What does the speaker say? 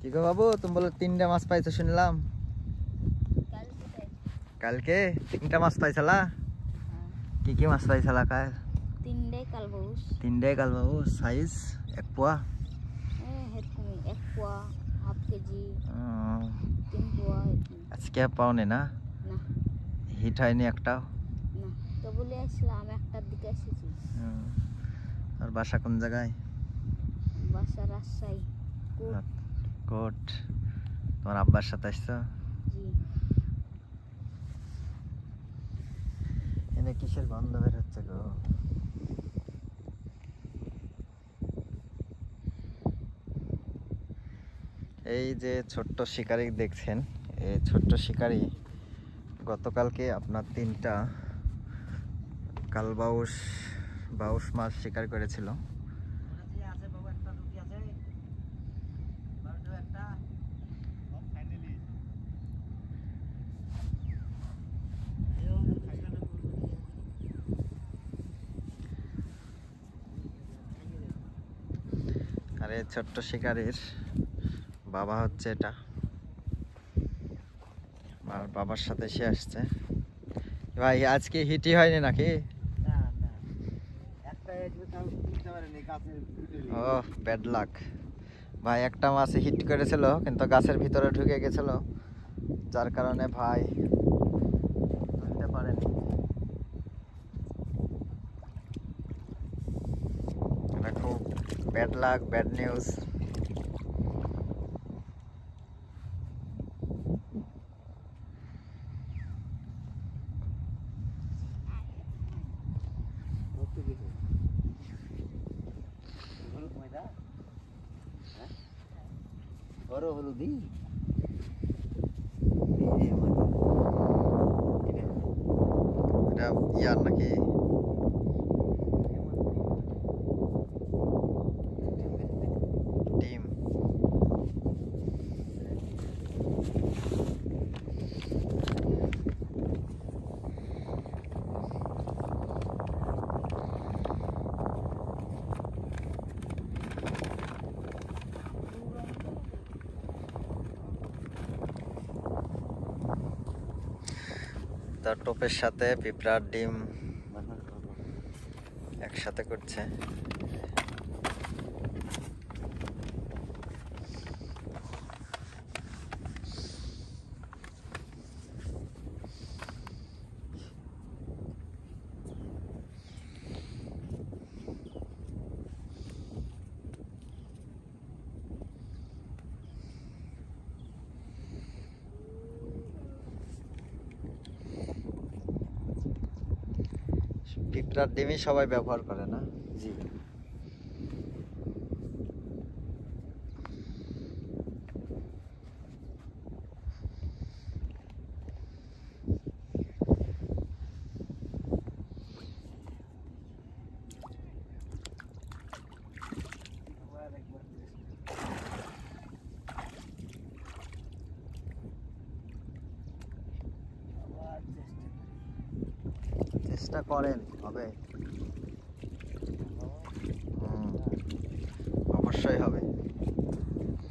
কি গো বাবু, তুমি বলো 3টা মাছ পাইছো শুনলাম। কালকে 3টা মাছ পাইছালা? কি কি মাছ পাইছালা কাল? 3টাই কালবাউস। সাইজ 1 পোয়া? 1 পোয়া, হাফ কেজি, 3 পোয়া। আজকে পাওনি না? না। হিট হয়নি একটাও? না, তো বলে আসলাম 1টার দিকে এসেছি। আর বাসা কোন জায়গায়? বাসা রাজশাহী কোট। তোমার আব্বার সাথে আসছো? জি। এনে কিসের গন্ধ বের হচ্ছে গো? এই যে ছোট্ট শিকারি দেখছেন, এই ছোট্ট শিকারি গতকালকে আপনার 3টা কালবাউস মাছ শিকার করেছিল। আর এই ছোট্ট শিকারির বাবা হচ্ছে এটা, আর বাবার সাথে সে আসছে। ভাই আজকে হিটই হয়নি নাকি? ও ব্যাড লাক ভাই, একটা মাছ হিট করেছিল কিন্তু গাছের ভিতরে ঢুকে গেছিল, যার কারণে ভাই তুলতে পারেনি। এটা খুব ব্যাড লাক, ব্যাড নিউজ। হলুদি এটা ইয়ার নাকি? ডিম। তার টোপের সাথে পিঁপড়ার ডিম একসাথে করছে। পিঁপড়ার ডিমই সবাই ব্যবহার করে না? জি। চেষ্টা করেন, হবে।